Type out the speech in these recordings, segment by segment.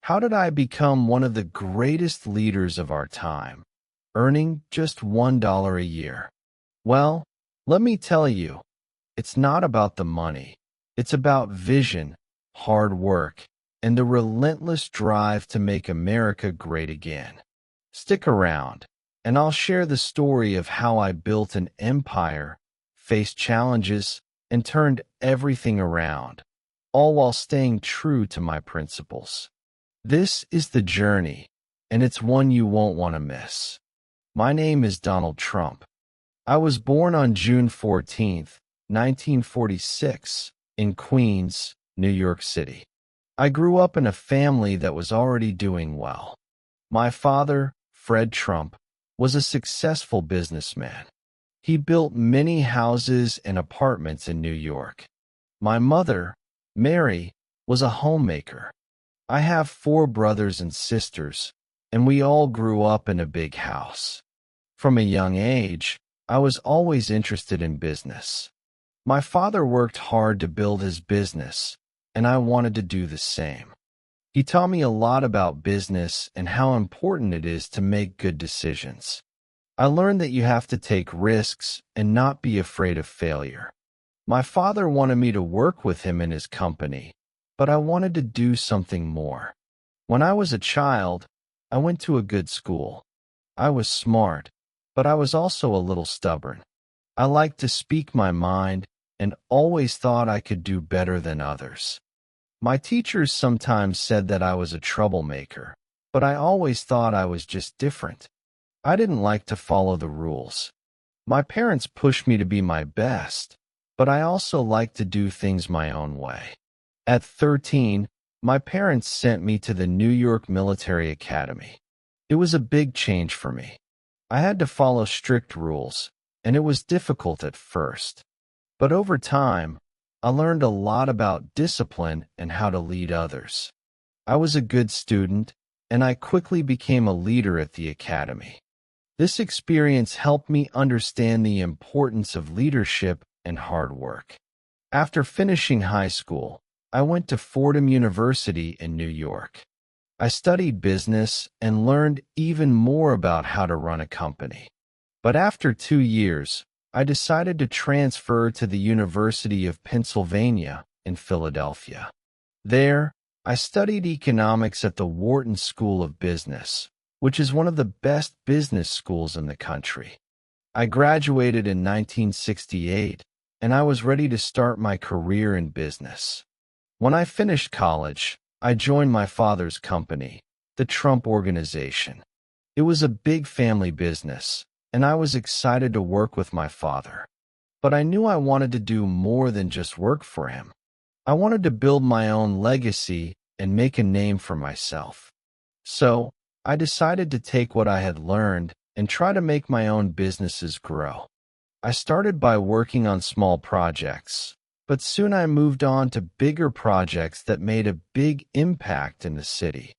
How did I become one of the greatest leaders of our time, earning just $1 a year? Well, let me tell you, it's not about the money. It's about vision, hard work, and the relentless drive to make America great again. Stick around, and I'll share the story of how I built an empire, faced challenges, and turned everything around, all while staying true to my principles. This is the journey, and it's one you won't want to miss. My name is Donald Trump. I was born on June 14th, 1946, in Queens, New York City. I grew up in a family that was already doing well. My father, Fred Trump, was a successful businessman. He built many houses and apartments in New York. My mother, Mary, was a homemaker. I have 4 brothers and sisters, and we all grew up in a big house. From a young age, I was always interested in business. My father worked hard to build his business, and I wanted to do the same. He taught me a lot about business and how important it is to make good decisions. I learned that you have to take risks and not be afraid of failure. My father wanted me to work with him in his company, but I wanted to do something more. When I was a child, I went to a good school. I was smart, but I was also a little stubborn. I liked to speak my mind and always thought I could do better than others. My teachers sometimes said that I was a troublemaker, but I always thought I was just different. I didn't like to follow the rules. My parents pushed me to be my best, but I also liked to do things my own way. At 13, my parents sent me to the New York Military Academy. It was a big change for me. I had to follow strict rules, and it was difficult at first. But over time, I learned a lot about discipline and how to lead others. I was a good student, and I quickly became a leader at the academy. This experience helped me understand the importance of leadership and hard work. After finishing high school, I went to Fordham University in New York. I studied business and learned even more about how to run a company. But after 2 years, I decided to transfer to the University of Pennsylvania in Philadelphia. There, I studied economics at the Wharton School of Business, which is one of the best business schools in the country. I graduated in 1968, and I was ready to start my career in business. When I finished college, I joined my father's company, the Trump Organization. It was a big family business, and I was excited to work with my father. But I knew I wanted to do more than just work for him. I wanted to build my own legacy and make a name for myself. So, I decided to take what I had learned and try to make my own businesses grow. I started by working on small projects, but soon I moved on to bigger projects that made a big impact in the city.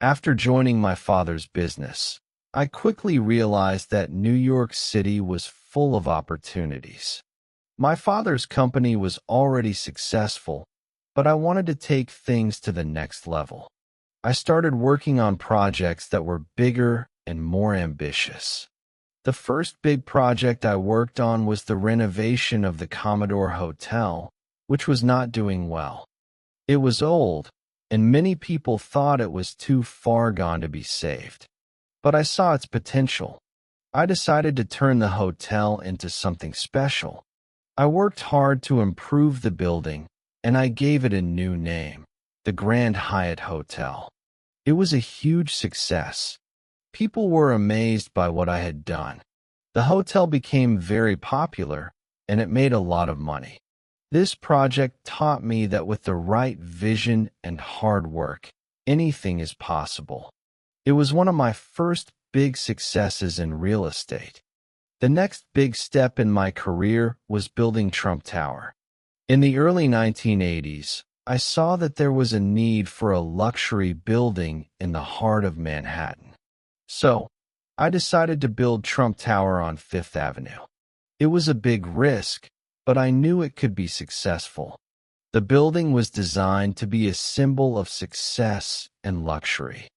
After joining my father's business, I quickly realized that New York City was full of opportunities. My father's company was already successful, but I wanted to take things to the next level. I started working on projects that were bigger and more ambitious. The first big project I worked on was the renovation of the Commodore Hotel, which was not doing well. It was old, and many people thought it was too far gone to be saved. But I saw its potential. I decided to turn the hotel into something special. I worked hard to improve the building, and I gave it a new name, the Grand Hyatt Hotel. It was a huge success. People were amazed by what I had done. The hotel became very popular, and it made a lot of money. This project taught me that with the right vision and hard work, anything is possible. It was one of my first big successes in real estate. The next big step in my career was building Trump Tower. In the early 1980s, I saw that there was a need for a luxury building in the heart of Manhattan. So, I decided to build Trump Tower on Fifth Avenue. It was a big risk, but I knew it could be successful. The building was designed to be a symbol of success and luxury.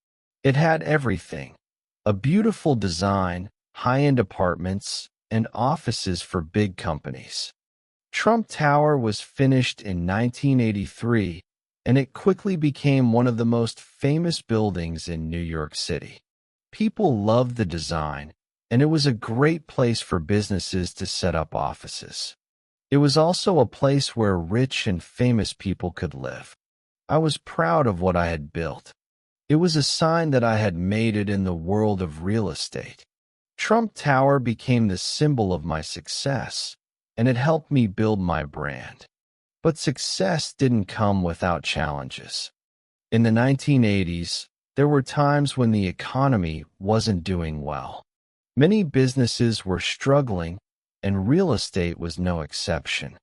It had everything: a beautiful design, high-end apartments, and offices for big companies. Trump Tower was finished in 1983, and it quickly became one of the most famous buildings in New York City. People loved the design, and it was a great place for businesses to set up offices. It was also a place where rich and famous people could live. I was proud of what I had built. It was a sign that I had made it in the world of real estate. Trump Tower became the symbol of my success, and it helped me build my brand. But success didn't come without challenges. In the 1980s, there were times when the economy wasn't doing well. Many businesses were struggling, and real estate was no exception.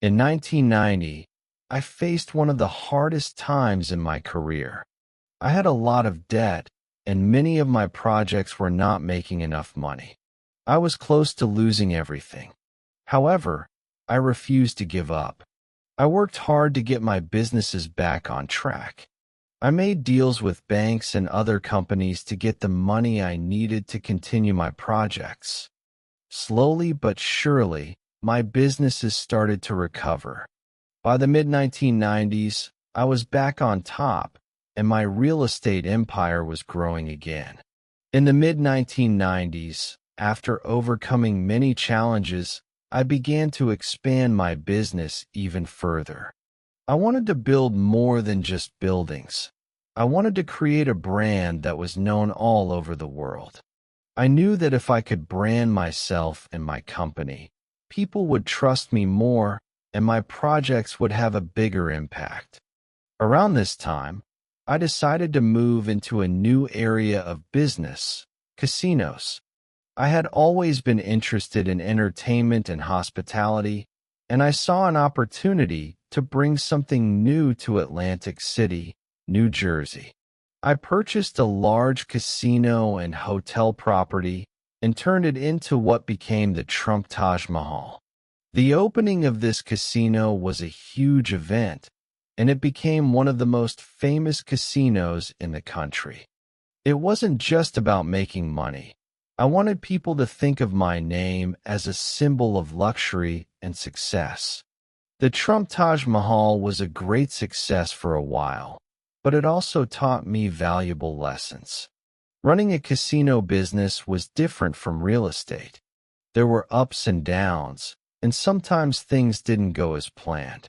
In 1990, I faced one of the hardest times in my career. I had a lot of debt, and many of my projects were not making enough money. I was close to losing everything. However, I refused to give up. I worked hard to get my businesses back on track. I made deals with banks and other companies to get the money I needed to continue my projects. Slowly but surely, my businesses started to recover. By the mid-1990s, I was back on top, and my real estate empire was growing again. In the mid-1990s, after overcoming many challenges, I began to expand my business even further. I wanted to build more than just buildings. I wanted to create a brand that was known all over the world. I knew that if I could brand myself and my company, people would trust me more and my projects would have a bigger impact. Around this time, I decided to move into a new area of business: casinos. I had always been interested in entertainment and hospitality, and I saw an opportunity to bring something new to Atlantic City, New Jersey. I purchased a large casino and hotel property and turned it into what became the Trump Taj Mahal. The opening of this casino was a huge event, and it became one of the most famous casinos in the country. It wasn't just about making money. I wanted people to think of my name as a symbol of luxury and success. The Trump Taj Mahal was a great success for a while, but it also taught me valuable lessons. Running a casino business was different from real estate. There were ups and downs, and sometimes things didn't go as planned.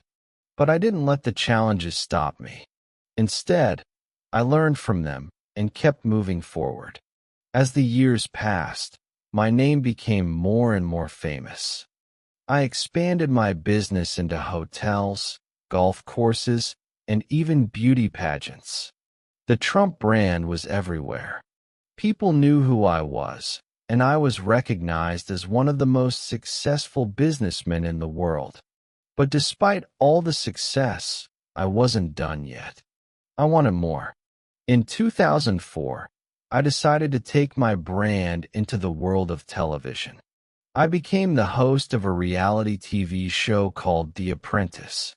But I didn't let the challenges stop me. Instead, I learned from them and kept moving forward. As the years passed, my name became more and more famous. I expanded my business into hotels, golf courses, and even beauty pageants. The Trump brand was everywhere. People knew who I was, and I was recognized as one of the most successful businessmen in the world. But despite all the success, I wasn't done yet. I wanted more. In 2004, I decided to take my brand into the world of television. I became the host of a reality TV show called The Apprentice.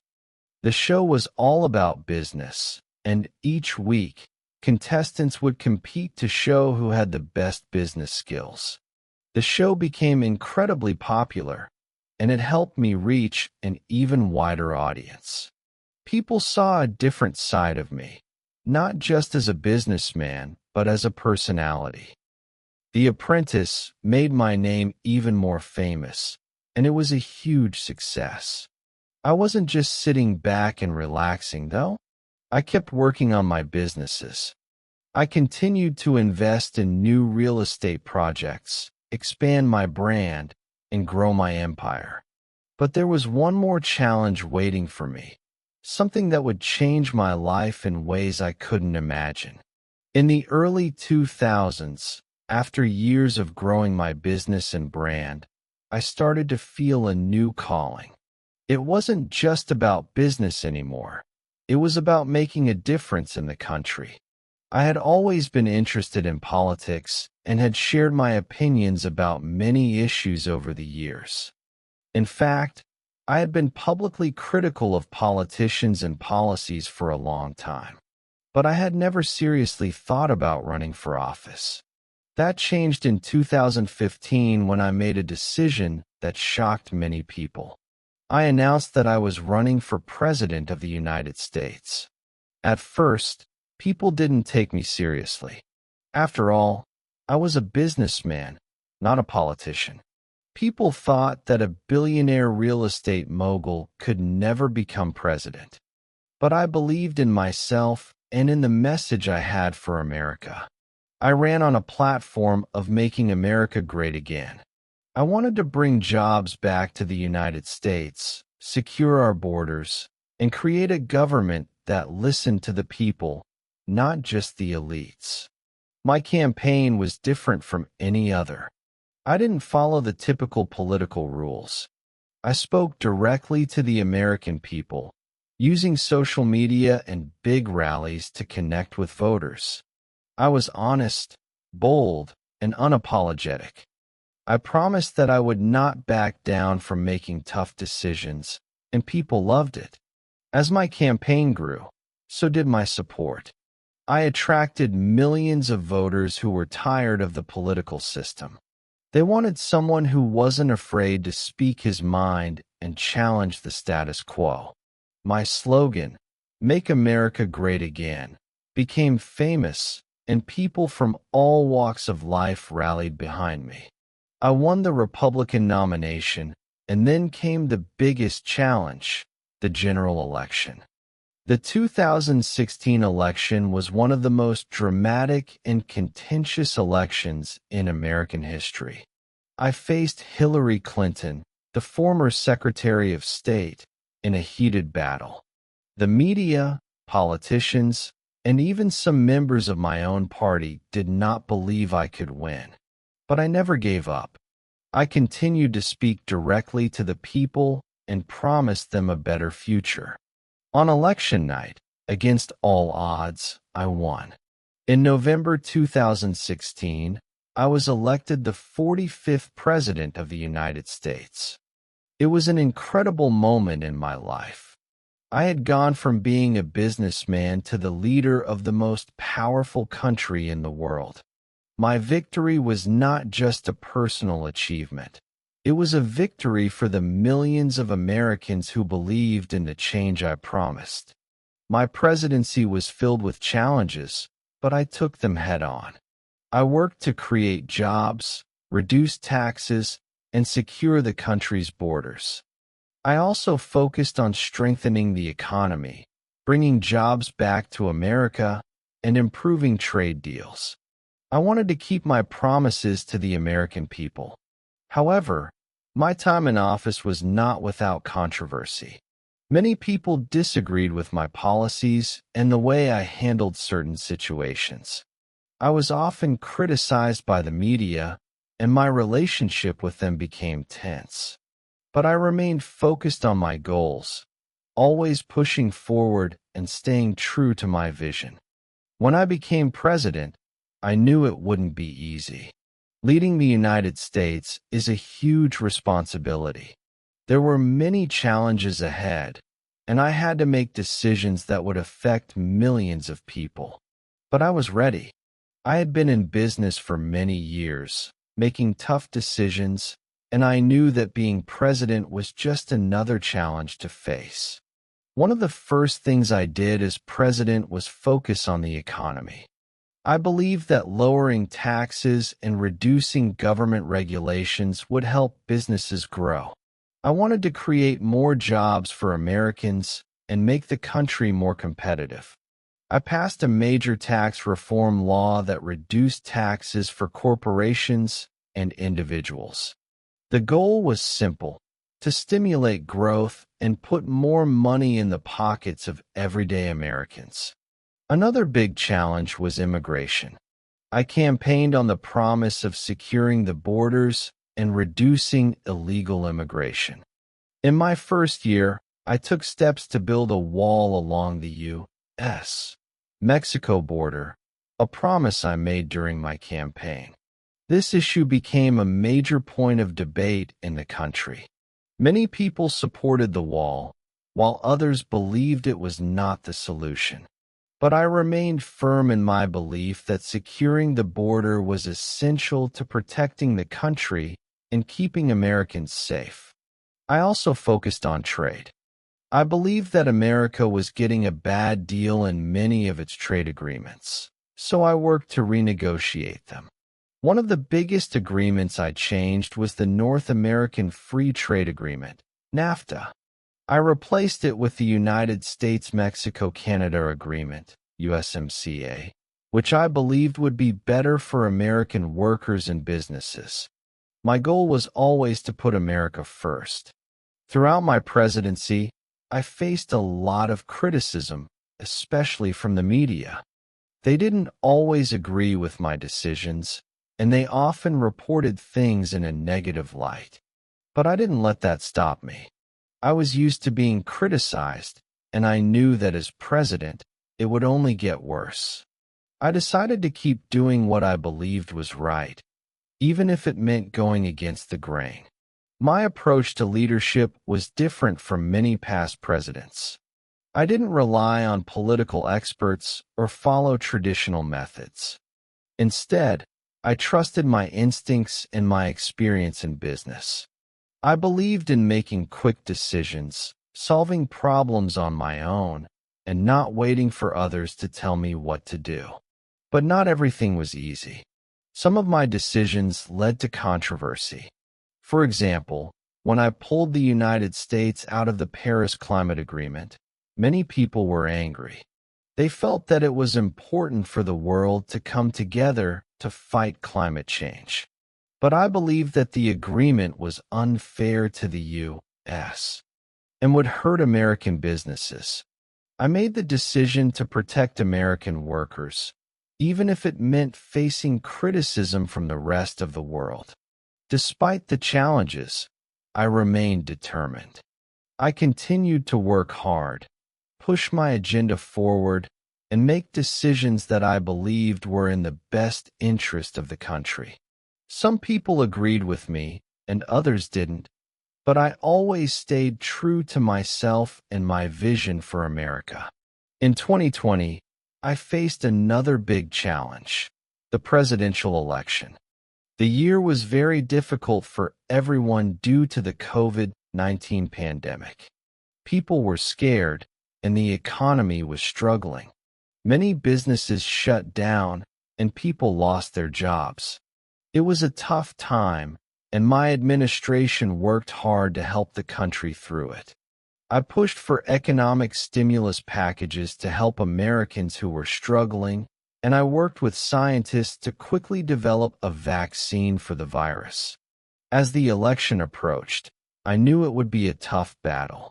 The show was all about business, and each week, contestants would compete to show who had the best business skills. The show became incredibly popular, and it helped me reach an even wider audience. People saw a different side of me, not just as a businessman, but as a personality. The Apprentice made my name even more famous, and it was a huge success. I wasn't just sitting back and relaxing, though. I kept working on my businesses. I continued to invest in new real estate projects, expand my brand, and grow my empire. But there was one more challenge waiting for me, something that would change my life in ways I couldn't imagine. In the early 2000s, after years of growing my business and brand, I started to feel a new calling. It wasn't just about business anymore. It was about making a difference in the country. I had always been interested in politics and had shared my opinions about many issues over the years. In fact, I had been publicly critical of politicians and policies for a long time, but I had never seriously thought about running for office. That changed in 2015 when I made a decision that shocked many people. I announced that I was running for President of the United States. At first, people didn't take me seriously. After all, I was a businessman, not a politician. People thought that a billionaire real estate mogul could never become president. But I believed in myself and in the message I had for America. I ran on a platform of making America great again. I wanted to bring jobs back to the United States, secure our borders, and create a government that listened to the people, not just the elites. My campaign was different from any other. I didn't follow the typical political rules. I spoke directly to the American people, using social media and big rallies to connect with voters. I was honest, bold, and unapologetic. I promised that I would not back down from making tough decisions, and people loved it. As my campaign grew, so did my support. I attracted millions of voters who were tired of the political system. They wanted someone who wasn't afraid to speak his mind and challenge the status quo. My slogan, "Make America Great Again," became famous, and people from all walks of life rallied behind me. I won the Republican nomination, and then came the biggest challenge, the general election. The 2016 election was one of the most dramatic and contentious elections in American history. I faced Hillary Clinton, the former Secretary of State, in a heated battle. The media, politicians, and even some members of my own party did not believe I could win. But I never gave up. I continued to speak directly to the people and promised them a better future. On election night, against all odds, I won. In November 2016, I was elected the 45th President of the United States. It was an incredible moment in my life. I had gone from being a businessman to the leader of the most powerful country in the world. My victory was not just a personal achievement. It was a victory for the millions of Americans who believed in the change I promised. My presidency was filled with challenges, but I took them head on. I worked to create jobs, reduce taxes, and secure the country's borders. I also focused on strengthening the economy, bringing jobs back to America, and improving trade deals. I wanted to keep my promises to the American people. However, my time in office was not without controversy. Many people disagreed with my policies and the way I handled certain situations. I was often criticized by the media, and my relationship with them became tense. But I remained focused on my goals, always pushing forward and staying true to my vision. When I became president, I knew it wouldn't be easy. Leading the United States is a huge responsibility. There were many challenges ahead, and I had to make decisions that would affect millions of people. But I was ready. I had been in business for many years, making tough decisions, and I knew that being president was just another challenge to face. One of the first things I did as president was focus on the economy. I believed that lowering taxes and reducing government regulations would help businesses grow. I wanted to create more jobs for Americans and make the country more competitive. I passed a major tax reform law that reduced taxes for corporations and individuals. The goal was simple: to stimulate growth and put more money in the pockets of everyday Americans. Another big challenge was immigration. I campaigned on the promise of securing the borders and reducing illegal immigration. In my first year, I took steps to build a wall along the U.S.-Mexico border, a promise I made during my campaign. This issue became a major point of debate in the country. Many people supported the wall, while others believed it was not the solution. But I remained firm in my belief that securing the border was essential to protecting the country and keeping Americans safe. I also focused on trade. I believed that America was getting a bad deal in many of its trade agreements, so I worked to renegotiate them. One of the biggest agreements I changed was the North American Free Trade Agreement, NAFTA. I replaced it with the United States-Mexico-Canada Agreement, USMCA, which I believed would be better for American workers and businesses. My goal was always to put America first. Throughout my presidency, I faced a lot of criticism, especially from the media. They didn't always agree with my decisions, and they often reported things in a negative light. But I didn't let that stop me. I was used to being criticized, and I knew that as president, it would only get worse. I decided to keep doing what I believed was right, even if it meant going against the grain. My approach to leadership was different from many past presidents. I didn't rely on political experts or follow traditional methods. Instead, I trusted my instincts and my experience in business. I believed in making quick decisions, solving problems on my own, and not waiting for others to tell me what to do. But not everything was easy. Some of my decisions led to controversy. For example, when I pulled the United States out of the Paris Climate Agreement, many people were angry. They felt that it was important for the world to come together to fight climate change. But I believed that the agreement was unfair to the U.S. and would hurt American businesses. I made the decision to protect American workers, even if it meant facing criticism from the rest of the world. Despite the challenges, I remained determined. I continued to work hard, push my agenda forward, and make decisions that I believed were in the best interest of the country. Some people agreed with me, and others didn't, but I always stayed true to myself and my vision for America. In 2020, I faced another big challenge, the presidential election. The year was very difficult for everyone due to the COVID-19 pandemic. People were scared, and the economy was struggling. Many businesses shut down, and people lost their jobs. It was a tough time, and my administration worked hard to help the country through it. I pushed for economic stimulus packages to help Americans who were struggling, and I worked with scientists to quickly develop a vaccine for the virus. As the election approached, I knew it would be a tough battle.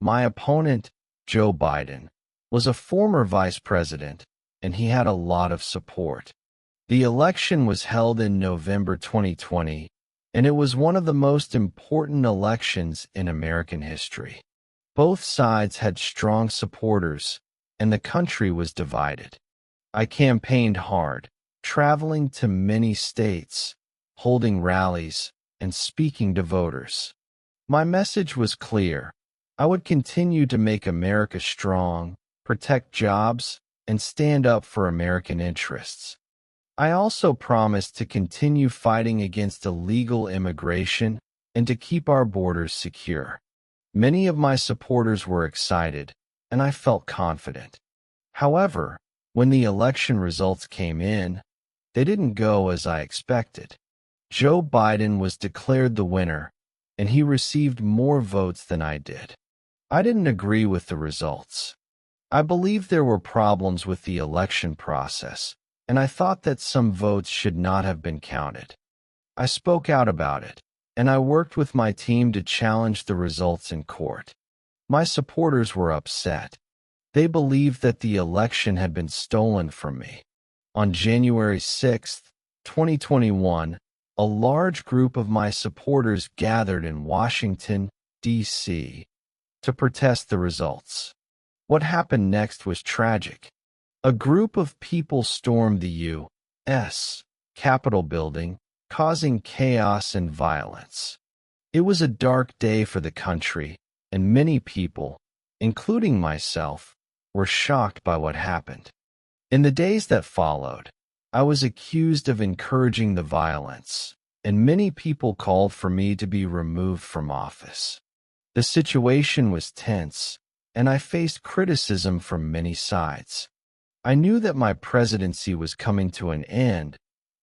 My opponent, Joe Biden, was a former vice president, and he had a lot of support. The election was held in November 2020, and it was one of the most important elections in American history. Both sides had strong supporters, and the country was divided. I campaigned hard, traveling to many states, holding rallies, and speaking to voters. My message was clear. I would continue to make America strong, protect jobs, and stand up for American interests. I also promised to continue fighting against illegal immigration and to keep our borders secure. Many of my supporters were excited, and I felt confident. However, when the election results came in, they didn't go as I expected. Joe Biden was declared the winner, and he received more votes than I did. I didn't agree with the results. I believe there were problems with the election process, and I thought that some votes should not have been counted. I spoke out about it, and I worked with my team to challenge the results in court. My supporters were upset. They believed that the election had been stolen from me. On January 6, 2021, a large group of my supporters gathered in Washington, D.C., to protest the results. What happened next was tragic. A group of people stormed the U.S. Capitol building, causing chaos and violence. It was a dark day for the country, and many people, including myself, were shocked by what happened. In the days that followed, I was accused of encouraging the violence, and many people called for me to be removed from office. The situation was tense, and I faced criticism from many sides. I knew that my presidency was coming to an end,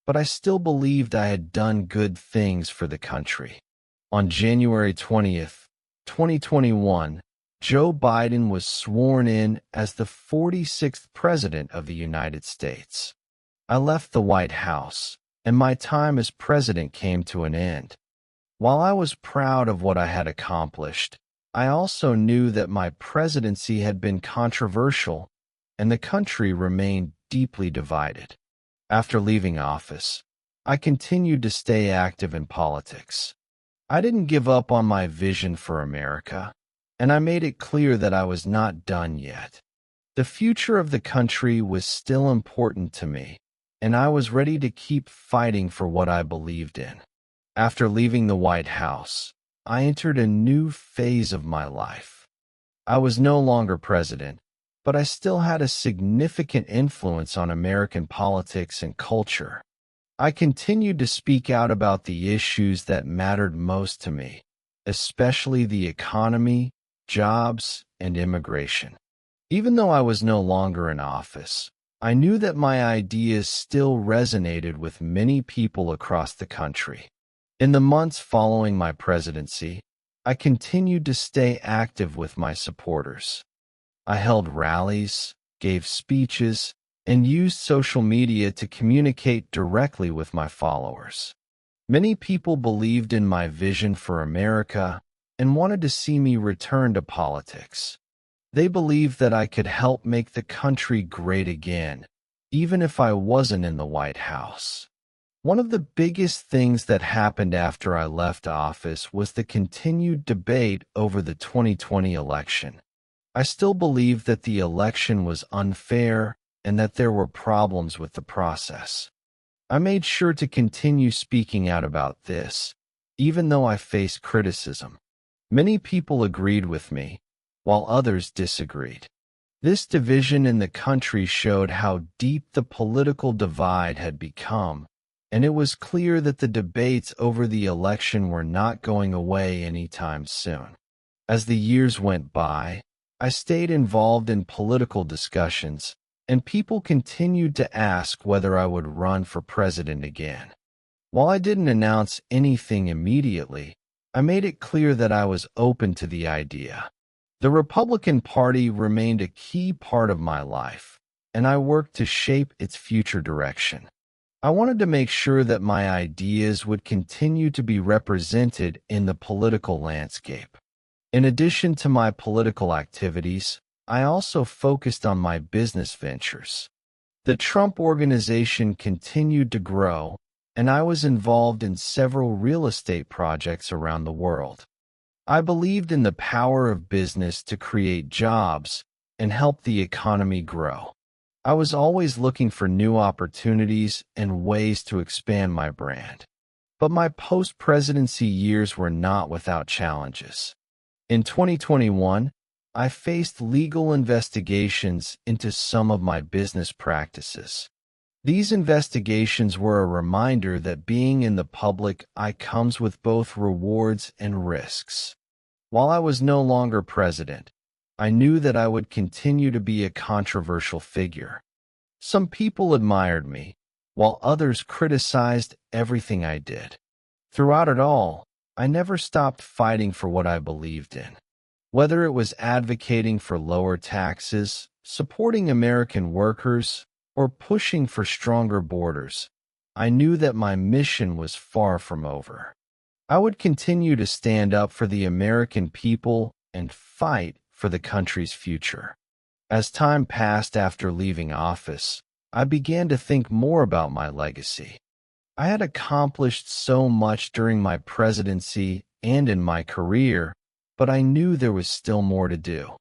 but I still believed I had done good things for the country. On January 20th, 2021, Joe Biden was sworn in as the 46th President of the United States. I left the White House, and my time as president came to an end. While I was proud of what I had accomplished, I also knew that my presidency had been controversial, and the country remained deeply divided. After leaving office, I continued to stay active in politics. I didn't give up on my vision for America, and I made it clear that I was not done yet. The future of the country was still important to me, and I was ready to keep fighting for what I believed in. After leaving the White House, I entered a new phase of my life. I was no longer president, but I still had a significant influence on American politics and culture. I continued to speak out about the issues that mattered most to me, especially the economy, jobs, and immigration. Even though I was no longer in office, I knew that my ideas still resonated with many people across the country. In the months following my presidency, I continued to stay active with my supporters. I held rallies, gave speeches, and used social media to communicate directly with my followers. Many people believed in my vision for America and wanted to see me return to politics. They believed that I could help make the country great again, even if I wasn't in the White House. One of the biggest things that happened after I left office was the continued debate over the 2020 election. I still believe that the election was unfair and that there were problems with the process. I made sure to continue speaking out about this, even though I faced criticism. Many people agreed with me, while others disagreed. This division in the country showed how deep the political divide had become, and it was clear that the debates over the election were not going away anytime soon. As the years went by, I stayed involved in political discussions, and people continued to ask whether I would run for president again. While I didn't announce anything immediately, I made it clear that I was open to the idea. The Republican Party remained a key part of my life, and I worked to shape its future direction. I wanted to make sure that my ideas would continue to be represented in the political landscape. In addition to my political activities, I also focused on my business ventures. The Trump Organization continued to grow, and I was involved in several real estate projects around the world. I believed in the power of business to create jobs and help the economy grow. I was always looking for new opportunities and ways to expand my brand. But my post-presidency years were not without challenges. In 2021, I faced legal investigations into some of my business practices. These investigations were a reminder that being in the public eye comes with both rewards and risks. While I was no longer president, I knew that I would continue to be a controversial figure. Some people admired me, while others criticized everything I did. Throughout it all, I never stopped fighting for what I believed in. Whether it was advocating for lower taxes, supporting American workers, or pushing for stronger borders, I knew that my mission was far from over. I would continue to stand up for the American people and fight for the country's future. As time passed after leaving office, I began to think more about my legacy. I had accomplished so much during my presidency and in my career, but I knew there was still more to do.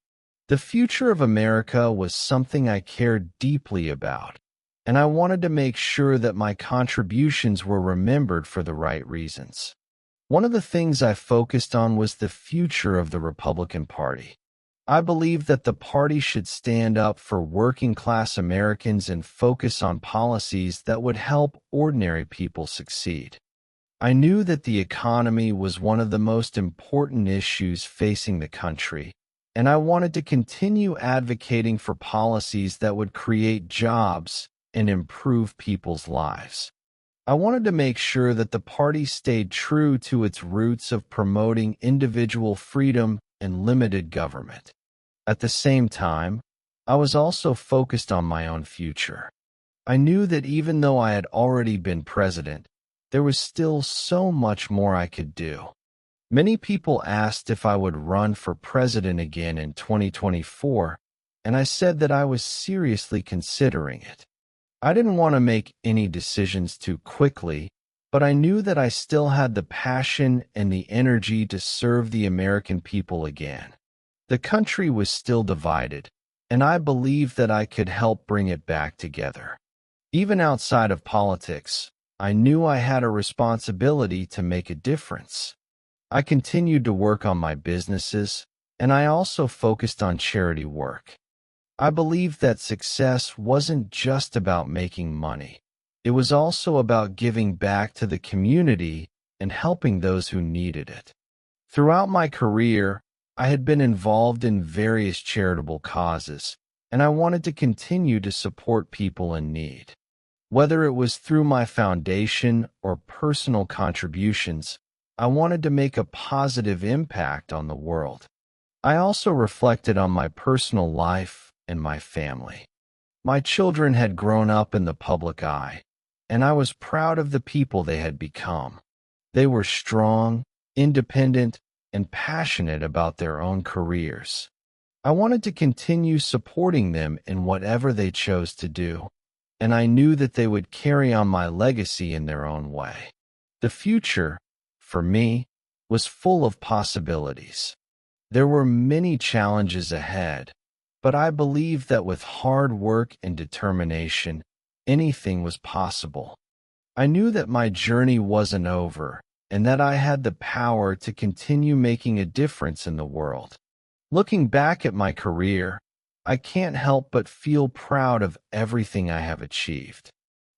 The future of America was something I cared deeply about, and I wanted to make sure that my contributions were remembered for the right reasons. One of the things I focused on was the future of the Republican Party. I believe that the party should stand up for working-class Americans and focus on policies that would help ordinary people succeed. I knew that the economy was one of the most important issues facing the country, and I wanted to continue advocating for policies that would create jobs and improve people's lives. I wanted to make sure that the party stayed true to its roots of promoting individual freedom and limited government. At the same time, I was also focused on my own future. I knew that even though I had already been president, there was still so much more I could do. Many people asked if I would run for president again in 2024, and I said that I was seriously considering it. I didn't want to make any decisions too quickly, but I knew that I still had the passion and the energy to serve the American people again. The country was still divided, and I believed that I could help bring it back together. Even outside of politics, I knew I had a responsibility to make a difference. I continued to work on my businesses, and I also focused on charity work. I believed that success wasn't just about making money. It was also about giving back to the community and helping those who needed it. Throughout my career, I had been involved in various charitable causes, and I wanted to continue to support people in need. Whether it was through my foundation or personal contributions, I wanted to make a positive impact on the world. I also reflected on my personal life and my family. My children had grown up in the public eye, and I was proud of the people they had become. They were strong, independent, and passionate about their own careers. I wanted to continue supporting them in whatever they chose to do, and I knew that they would carry on my legacy in their own way. The future, for me, was full of possibilities. There were many challenges ahead, but I believed that with hard work and determination, anything was possible. I knew that my journey wasn't over, and that I had the power to continue making a difference in the world. Looking back at my career, I can't help but feel proud of everything I have achieved.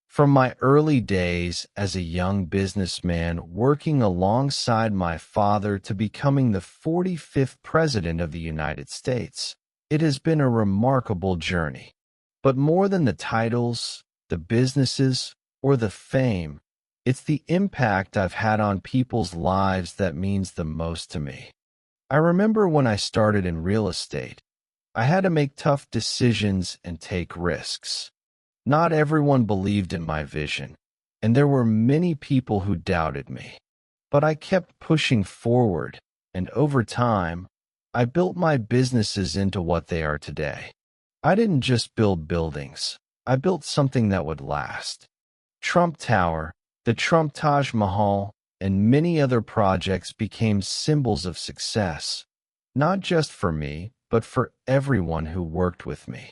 From my early days as a young businessman working alongside my father to becoming the 45th President of the United States, it has been a remarkable journey. But more than the titles, the businesses, or the fame, it's the impact I've had on people's lives that means the most to me. I remember when I started in real estate, I had to make tough decisions and take risks. Not everyone believed in my vision, and there were many people who doubted me. But I kept pushing forward, and over time, I built my businesses into what they are today. I didn't just build buildings. I built something that would last. Trump Tower, the Trump Taj Mahal, and many other projects became symbols of success, not just for me, but for everyone who worked with me.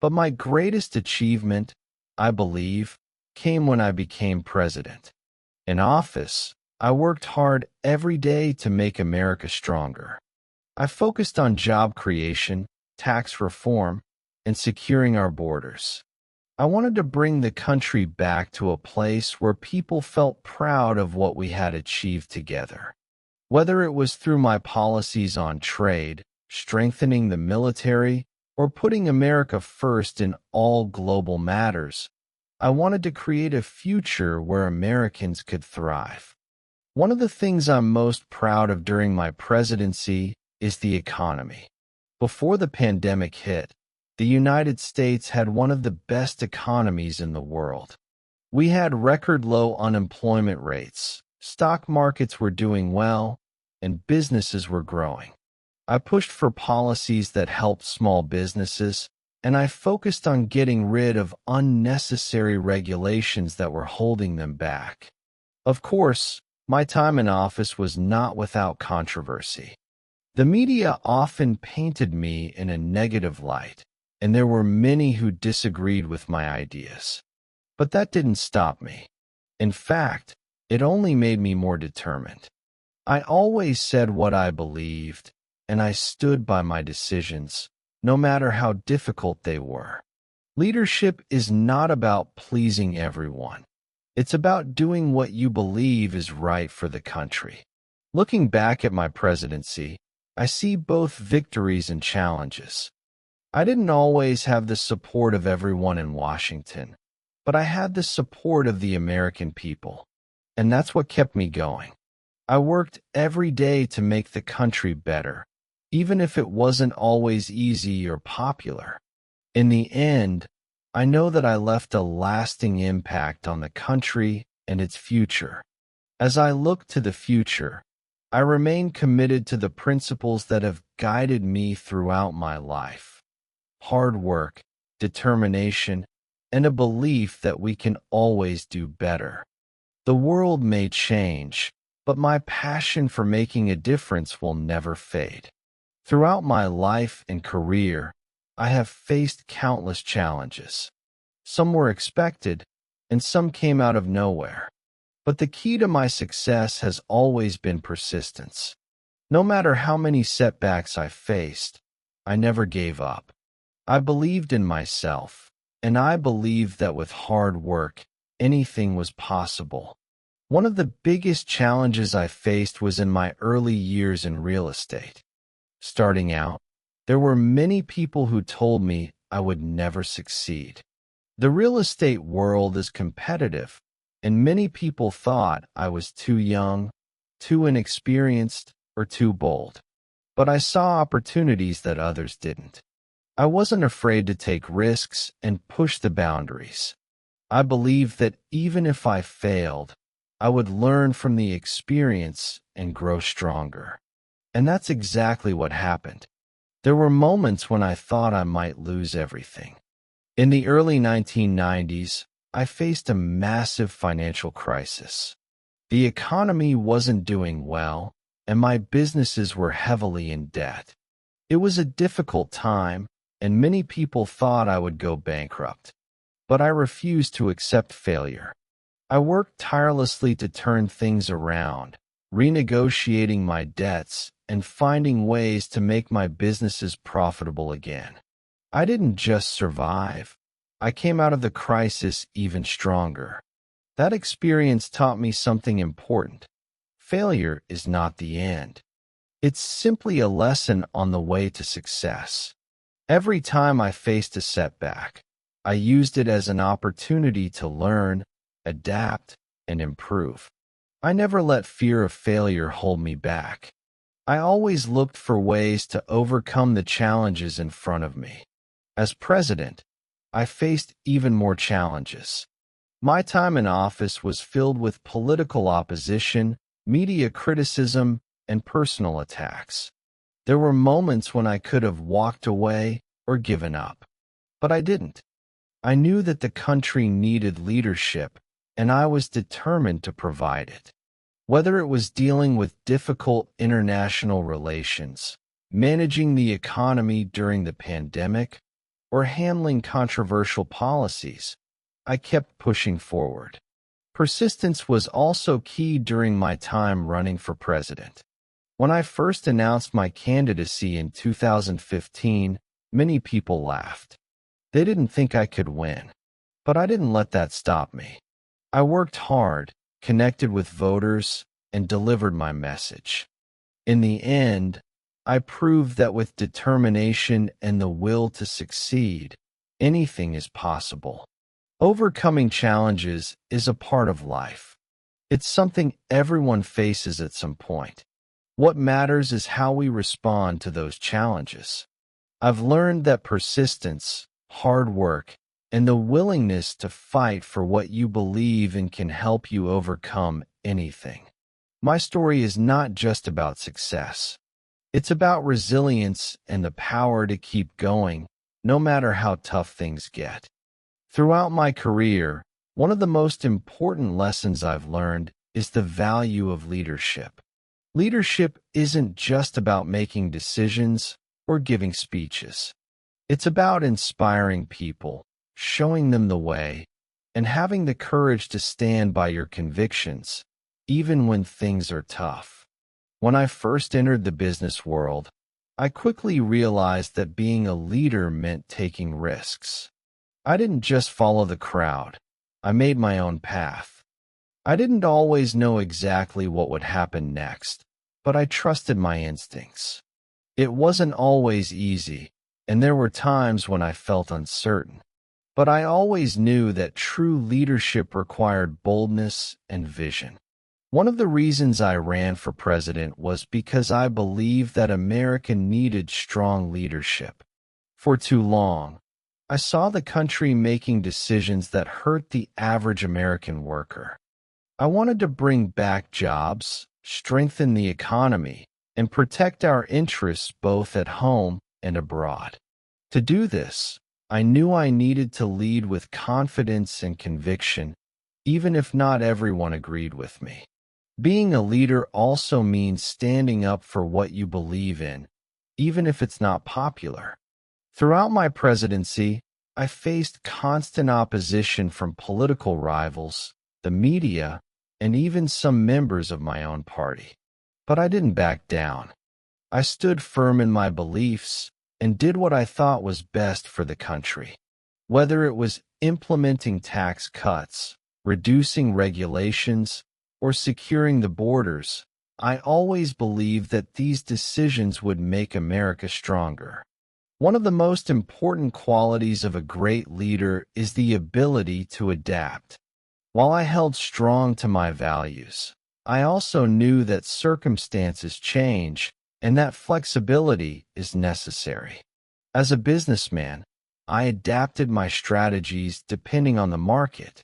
But my greatest achievement, I believe, came when I became president. In office, I worked hard every day to make America stronger. I focused on job creation, tax reform, and securing our borders. I wanted to bring the country back to a place where people felt proud of what we had achieved together. Whether it was through my policies on trade, strengthening the military, or putting America first in all global matters, I wanted to create a future where Americans could thrive. One of the things I'm most proud of during my presidency is the economy. Before the pandemic hit, the United States had one of the best economies in the world. We had record low unemployment rates, stock markets were doing well, and businesses were growing. I pushed for policies that helped small businesses, and I focused on getting rid of unnecessary regulations that were holding them back. Of course, my time in office was not without controversy. The media often painted me in a negative light, and there were many who disagreed with my ideas. But that didn't stop me. In fact, it only made me more determined. I always said what I believed, and I stood by my decisions, no matter how difficult they were. Leadership is not about pleasing everyone. It's about doing what you believe is right for the country. Looking back at my presidency, I see both victories and challenges. I didn't always have the support of everyone in Washington, but I had the support of the American people, and that's what kept me going. I worked every day to make the country better, even if it wasn't always easy or popular. In the end, I know that I left a lasting impact on the country and its future. As I look to the future, I remain committed to the principles that have guided me throughout my life: hard work, determination, and a belief that we can always do better. The world may change, but my passion for making a difference will never fade. Throughout my life and career, I have faced countless challenges. Some were expected, and some came out of nowhere. But the key to my success has always been persistence. No matter how many setbacks I faced, I never gave up. I believed in myself, and I believed that with hard work, anything was possible. One of the biggest challenges I faced was in my early years in real estate. Starting out, there were many people who told me I would never succeed. The real estate world is competitive, and many people thought I was too young, too inexperienced, or too bold. But I saw opportunities that others didn't. I wasn't afraid to take risks and push the boundaries. I believed that even if I failed, I would learn from the experience and grow stronger. And that's exactly what happened. There were moments when I thought I might lose everything. In the early 1990s, I faced a massive financial crisis. The economy wasn't doing well, and my businesses were heavily in debt. It was a difficult time, and many people thought I would go bankrupt. But I refused to accept failure. I worked tirelessly to turn things around, renegotiating my debts and finding ways to make my businesses profitable again. I didn't just survive. I came out of the crisis even stronger. That experience taught me something important. Failure is not the end. It's simply a lesson on the way to success. Every time I faced a setback, I used it as an opportunity to learn, adapt, and improve. I never let fear of failure hold me back. I always looked for ways to overcome the challenges in front of me. As president, I faced even more challenges. My time in office was filled with political opposition, media criticism, and personal attacks. There were moments when I could have walked away or given up, but I didn't. I knew that the country needed leadership, and I was determined to provide it. Whether it was dealing with difficult international relations, managing the economy during the pandemic, or handling controversial policies, I kept pushing forward. Persistence was also key during my time running for president. When I first announced my candidacy in 2015, many people laughed. They didn't think I could win. But I didn't let that stop me. I worked hard, connected with voters, and delivered my message. In the end, I proved that with determination and the will to succeed, anything is possible. Overcoming challenges is a part of life. It's something everyone faces at some point. What matters is how we respond to those challenges. I've learned that persistence, hard work, and the willingness to fight for what you believe in can help you overcome anything. My story is not just about success. It's about resilience and the power to keep going, no matter how tough things get. Throughout my career, one of the most important lessons I've learned is the value of leadership. Leadership isn't just about making decisions or giving speeches. It's about inspiring people, showing them the way, and having the courage to stand by your convictions, even when things are tough. When I first entered the business world, I quickly realized that being a leader meant taking risks. I didn't just follow the crowd. I made my own path. I didn't always know exactly what would happen next, but I trusted my instincts. It wasn't always easy, and there were times when I felt uncertain. But I always knew that true leadership required boldness and vision. One of the reasons I ran for president was because I believed that America needed strong leadership. For too long, I saw the country making decisions that hurt the average American worker. I wanted to bring back jobs, strengthen the economy, and protect our interests both at home and abroad. To do this, I knew I needed to lead with confidence and conviction, even if not everyone agreed with me. Being a leader also means standing up for what you believe in, even if it's not popular. Throughout my presidency, I faced constant opposition from political rivals, the media, and even some members of my own party. But I didn't back down. I stood firm in my beliefs and did what I thought was best for the country. Whether it was implementing tax cuts, reducing regulations, or securing the borders, I always believed that these decisions would make America stronger. One of the most important qualities of a great leader is the ability to adapt. While I held strong to my values, I also knew that circumstances change and that flexibility is necessary. As a businessman, I adapted my strategies depending on the market.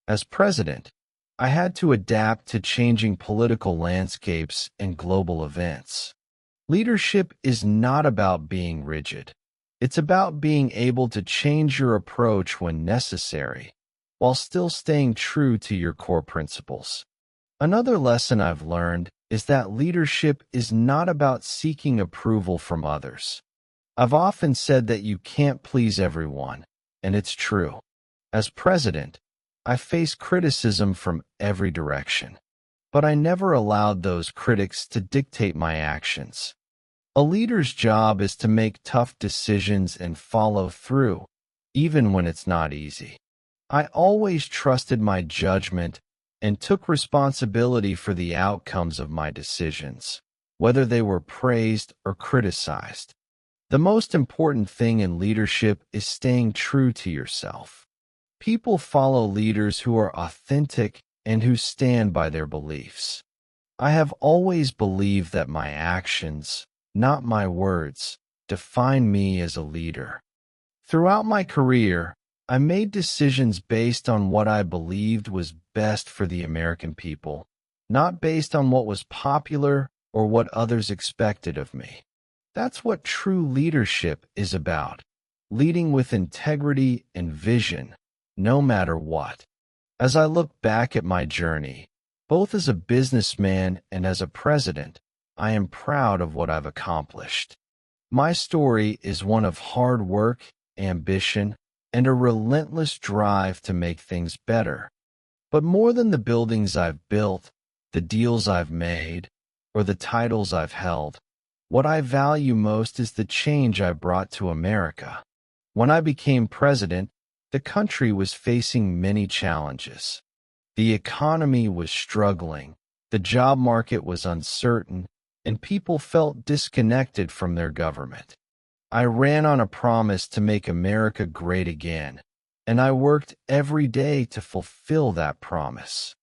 As president, I had to adapt to changing political landscapes and global events. Leadership is not about being rigid. It's about being able to change your approach when necessary, while still staying true to your core principles. Another lesson I've learned is that leadership is not about seeking approval from others. I've often said that you can't please everyone, and it's true. As president, I faced criticism from every direction, but I never allowed those critics to dictate my actions. A leader's job is to make tough decisions and follow through, even when it's not easy. I always trusted my judgment and took responsibility for the outcomes of my decisions, whether they were praised or criticized. The most important thing in leadership is staying true to yourself. People follow leaders who are authentic and who stand by their beliefs. I have always believed that my actions, not my words, define me as a leader. Throughout my career, I made decisions based on what I believed was best for the American people, not based on what was popular or what others expected of me. That's what true leadership is about, leading with integrity and vision, no matter what. As I look back at my journey, both as a businessman and as a president, I am proud of what I've accomplished. My story is one of hard work, ambition, and a relentless drive to make things better. But more than the buildings I've built, the deals I've made, or the titles I've held, what I value most is the change I brought to America. When I became president, the country was facing many challenges. The economy was struggling, the job market was uncertain, and people felt disconnected from their government. I ran on a promise to make America great again, and I worked every day to fulfill that promise.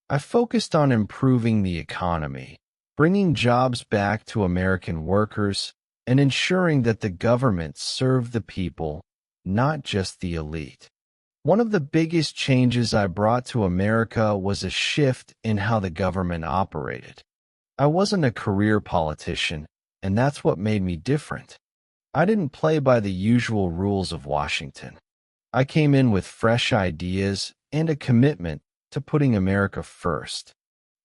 I focused on improving the economy, bringing jobs back to American workers, and ensuring that the government served the people, not just the elite. One of the biggest changes I brought to America was a shift in how the government operated. I wasn't a career politician, and that's what made me different. I didn't play by the usual rules of Washington. I came in with fresh ideas and a commitment to putting America first.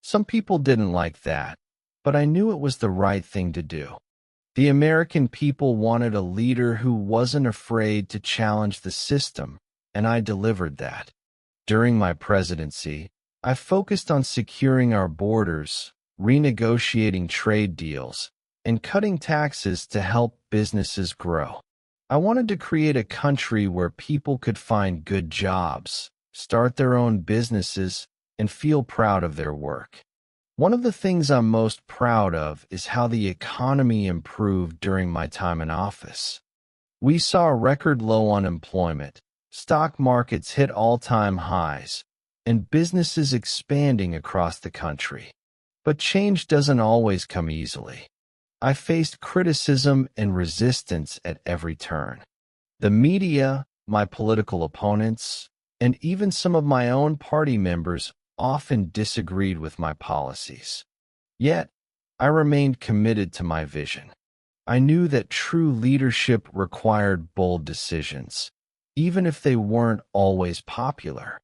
Some people didn't like that, but I knew it was the right thing to do. The American people wanted a leader who wasn't afraid to challenge the system, and I delivered that. During my presidency, I focused on securing our borders, renegotiating trade deals, and cutting taxes to help businesses grow. I wanted to create a country where people could find good jobs, start their own businesses, and feel proud of their work. One of the things I'm most proud of is how the economy improved during my time in office. We saw record low unemployment, stock markets hit all-time highs, and businesses expanding across the country. But change doesn't always come easily. I faced criticism and resistance at every turn. The media, my political opponents, and even some of my own party members often disagreed with my policies. Yet, I remained committed to my vision. I knew that true leadership required bold decisions, even if they weren't always popular.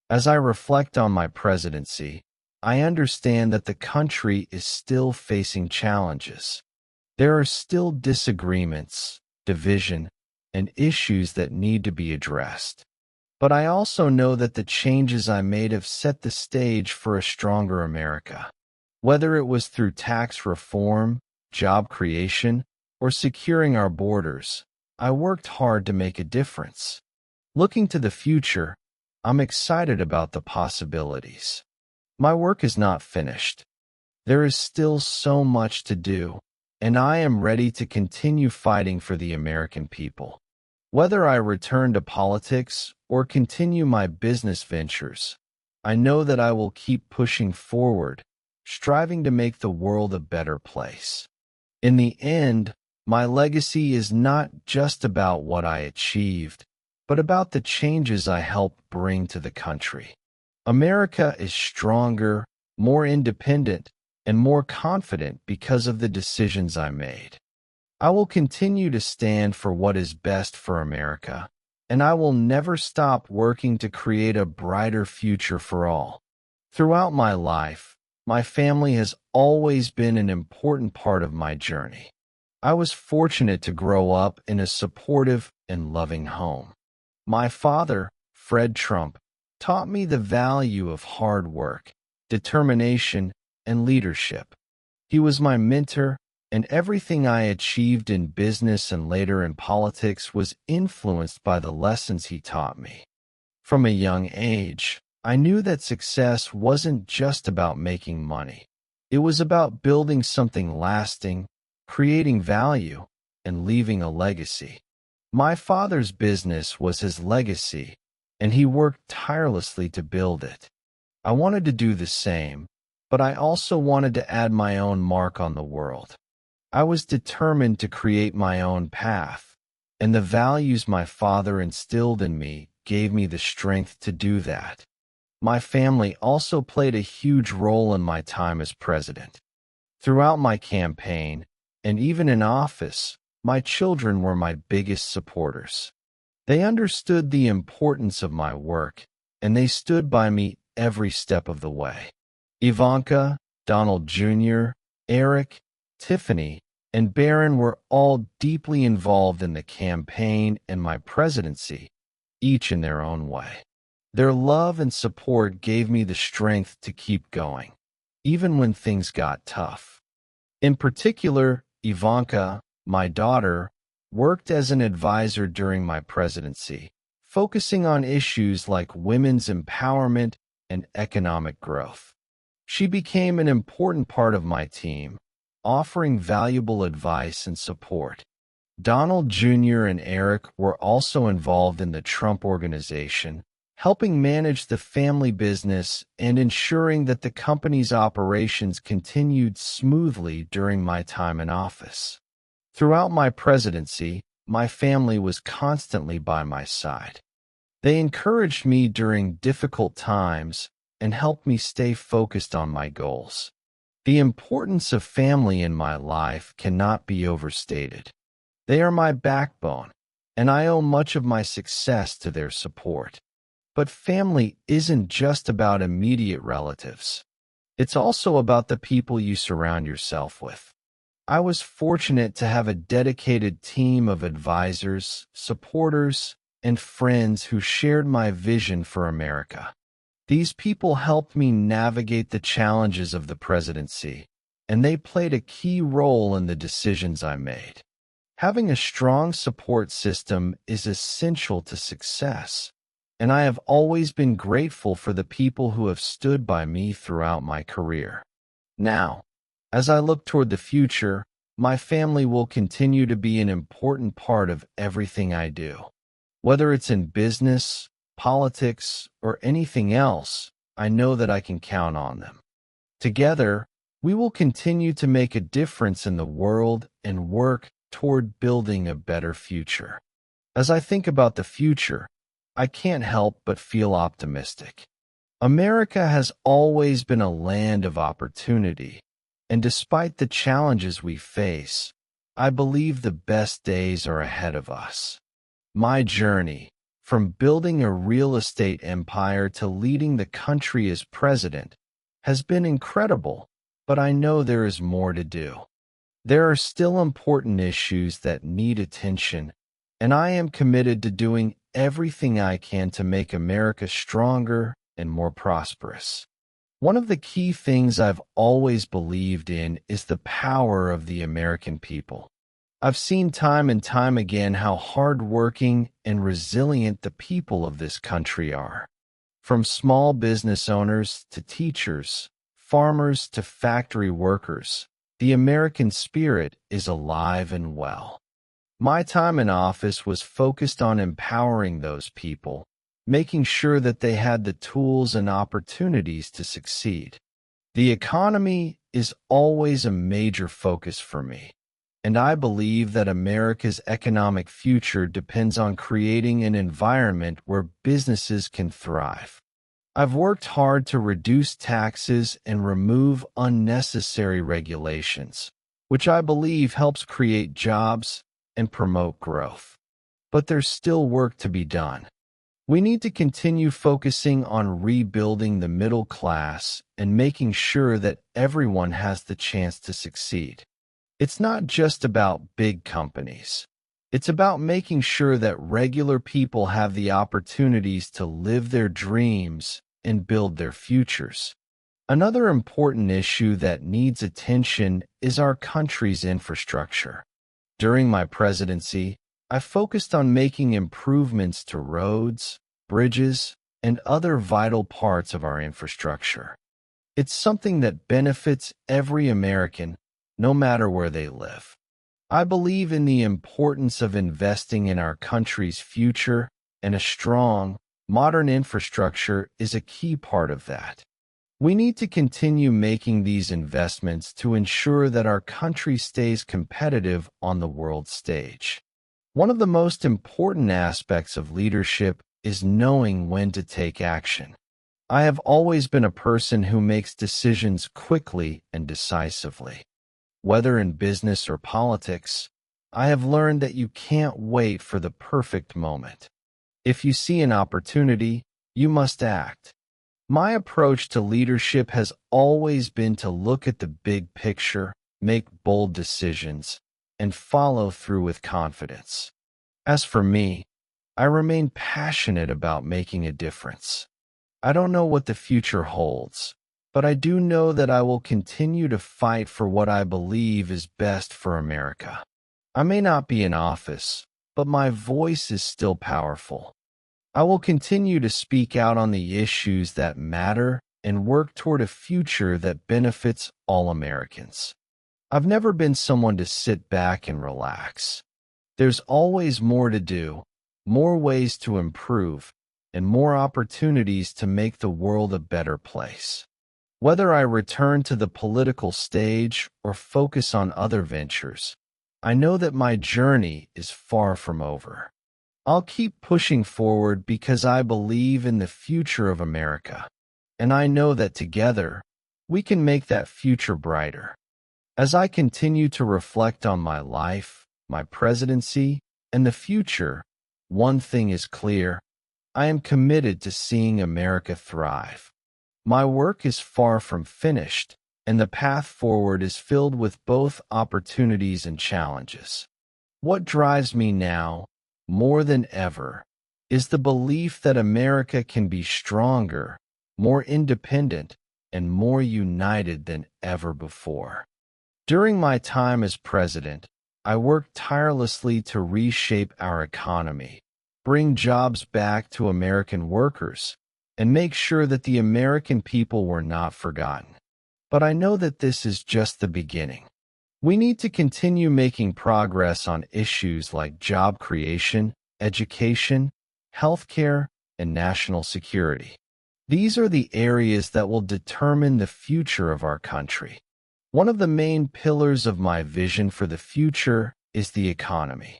As I reflect on my presidency, I understand that the country is still facing challenges. There are still disagreements, division, and issues that need to be addressed. But I also know that the changes I made have set the stage for a stronger America. Whether it was through tax reform, job creation, or securing our borders, I worked hard to make a difference. Looking to the future, I'm excited about the possibilities. My work is not finished. There is still so much to do, and I am ready to continue fighting for the American people. Whether I return to politics or continue my business ventures, I know that I will keep pushing forward, striving to make the world a better place. In the end, my legacy is not just about what I achieved, but about the changes I helped bring to the country. America is stronger, more independent, and more confident because of the decisions I made. I will continue to stand for what is best for America, and I will never stop working to create a brighter future for all. Throughout my life, my family has always been an important part of my journey. I was fortunate to grow up in a supportive and loving home. My father, Fred Trump, taught me the value of hard work, determination, and leadership. He was my mentor, and everything I achieved in business and later in politics was influenced by the lessons he taught me. From a young age, I knew that success wasn't just about making money. It was about building something lasting, creating value, and leaving a legacy. My father's business was his legacy, and he worked tirelessly to build it. I wanted to do the same, but I also wanted to add my own mark on the world. I was determined to create my own path, and the values my father instilled in me gave me the strength to do that. My family also played a huge role in my time as president. Throughout my campaign, and even in office, my children were my biggest supporters. They understood the importance of my work, and they stood by me every step of the way. Ivanka, Donald Jr., Eric, Tiffany, and Barron were all deeply involved in the campaign and my presidency, each in their own way. Their love and support gave me the strength to keep going, even when things got tough. In particular, Ivanka, my daughter, worked as an advisor during my presidency, focusing on issues like women's empowerment and economic growth. She became an important part of my team, offering valuable advice and support. Donald Jr. and Eric were also involved in the Trump Organization, helping manage the family business and ensuring that the company's operations continued smoothly during my time in office. Throughout my presidency, my family was constantly by my side. They encouraged me during difficult times and helped me stay focused on my goals. The importance of family in my life cannot be overstated. They are my backbone, and I owe much of my success to their support. But family isn't just about immediate relatives. It's also about the people you surround yourself with. I was fortunate to have a dedicated team of advisors, supporters, and friends who shared my vision for America. These people helped me navigate the challenges of the presidency, and they played a key role in the decisions I made. Having a strong support system is essential to success, and I have always been grateful for the people who have stood by me throughout my career. Now, as I look toward the future, my family will continue to be an important part of everything I do. Whether it's in business, politics, or anything else, I know that I can count on them. Together, we will continue to make a difference in the world and work toward building a better future. As I think about the future, I can't help but feel optimistic. America has always been a land of opportunity, and despite the challenges we face, I believe the best days are ahead of us. My journey, from building a real estate empire to leading the country as president, has been incredible, but I know there is more to do. There are still important issues that need attention, and I am committed to doing everything I can to make America stronger and more prosperous. One of the key things I've always believed in is the power of the American people. I've seen time and time again how hardworking and resilient the people of this country are. From small business owners to teachers, farmers to factory workers, the American spirit is alive and well. My time in office was focused on empowering those people, making sure that they had the tools and opportunities to succeed. The economy is always a major focus for me, and I believe that America's economic future depends on creating an environment where businesses can thrive. I've worked hard to reduce taxes and remove unnecessary regulations, which I believe helps create jobs and promote growth. But there's still work to be done. We need to continue focusing on rebuilding the middle class and making sure that everyone has the chance to succeed. It's not just about big companies. It's about making sure that regular people have the opportunities to live their dreams and build their futures. Another important issue that needs attention is our country's infrastructure. During my presidency, I focused on making improvements to roads, bridges, and other vital parts of our infrastructure. It's something that benefits every American, no matter where they live. I believe in the importance of investing in our country's future, and a strong, modern infrastructure is a key part of that. We need to continue making these investments to ensure that our country stays competitive on the world stage. One of the most important aspects of leadership is knowing when to take action. I have always been a person who makes decisions quickly and decisively. Whether in business or politics, I have learned that you can't wait for the perfect moment. If you see an opportunity, you must act. My approach to leadership has always been to look at the big picture, make bold decisions, and follow through with confidence. As for me, I remain passionate about making a difference. I don't know what the future holds, but I do know that I will continue to fight for what I believe is best for America. I may not be in office, but my voice is still powerful. I will continue to speak out on the issues that matter and work toward a future that benefits all Americans. I've never been someone to sit back and relax. There's always more to do, more ways to improve, and more opportunities to make the world a better place. Whether I return to the political stage or focus on other ventures, I know that my journey is far from over. I'll keep pushing forward because I believe in the future of America, and I know that together, we can make that future brighter. As I continue to reflect on my life, my presidency, and the future, one thing is clear: I am committed to seeing America thrive. My work is far from finished, and the path forward is filled with both opportunities and challenges. What drives me now, more than ever, is the belief that America can be stronger, more independent, and more united than ever before. During my time as president, I worked tirelessly to reshape our economy, bring jobs back to American workers, and make sure that the American people were not forgotten. But I know that this is just the beginning. We need to continue making progress on issues like job creation, education, healthcare, and national security. These are the areas that will determine the future of our country. One of the main pillars of my vision for the future is the economy.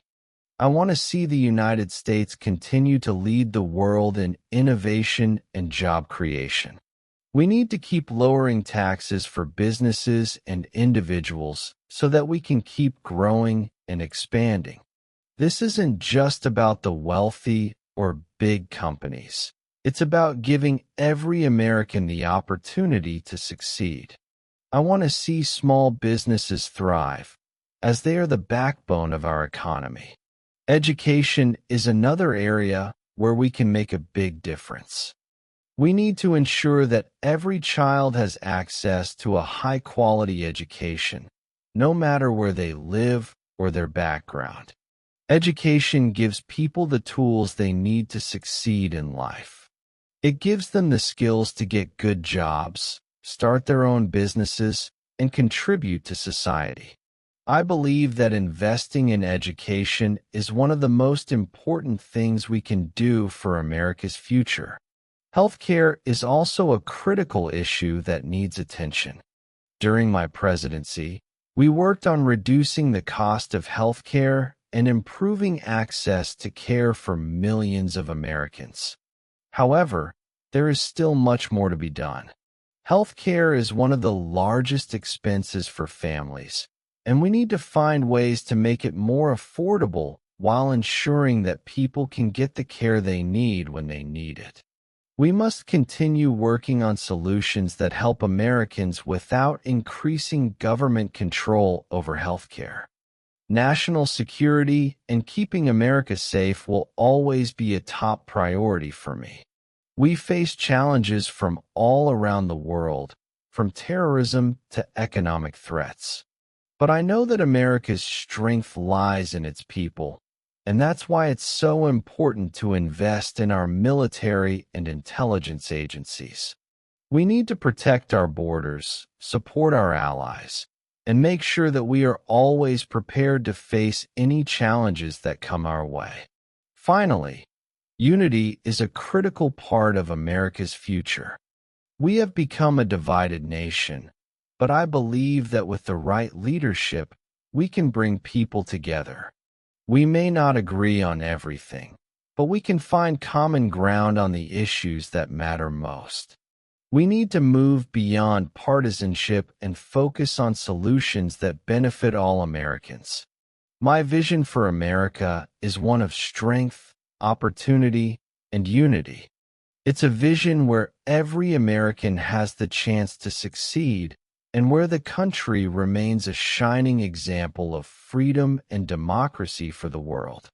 I want to see the United States continue to lead the world in innovation and job creation. We need to keep lowering taxes for businesses and individuals so that we can keep growing and expanding. This isn't just about the wealthy or big companies. It's about giving every American the opportunity to succeed. I want to see small businesses thrive, as they are the backbone of our economy. Education is another area where we can make a big difference. We need to ensure that every child has access to a high-quality education, no matter where they live or their background. Education gives people the tools they need to succeed in life. It gives them the skills to get good jobs, start their own businesses, and contribute to society. I believe that investing in education is one of the most important things we can do for America's future. Healthcare is also a critical issue that needs attention. During my presidency, we worked on reducing the cost of healthcare and improving access to care for millions of Americans. However, there is still much more to be done. Healthcare is one of the largest expenses for families, and we need to find ways to make it more affordable while ensuring that people can get the care they need when they need it. We must continue working on solutions that help Americans without increasing government control over healthcare. National security and keeping America safe will always be a top priority for me. We face challenges from all around the world, from terrorism to economic threats. But I know that America's strength lies in its people, and that's why it's so important to invest in our military and intelligence agencies. We need to protect our borders, support our allies, and make sure that we are always prepared to face any challenges that come our way. Finally, unity is a critical part of America's future. We have become a divided nation, but I believe that with the right leadership, we can bring people together. We may not agree on everything, but we can find common ground on the issues that matter most. We need to move beyond partisanship and focus on solutions that benefit all Americans. My vision for America is one of strength, opportunity, and unity. It's a vision where every American has the chance to succeed and where the country remains a shining example of freedom and democracy for the world.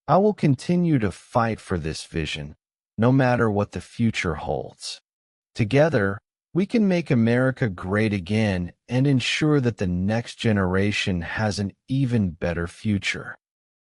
I will continue to fight for this vision, no matter what the future holds. Together, we can make America great again and ensure that the next generation has an even better future.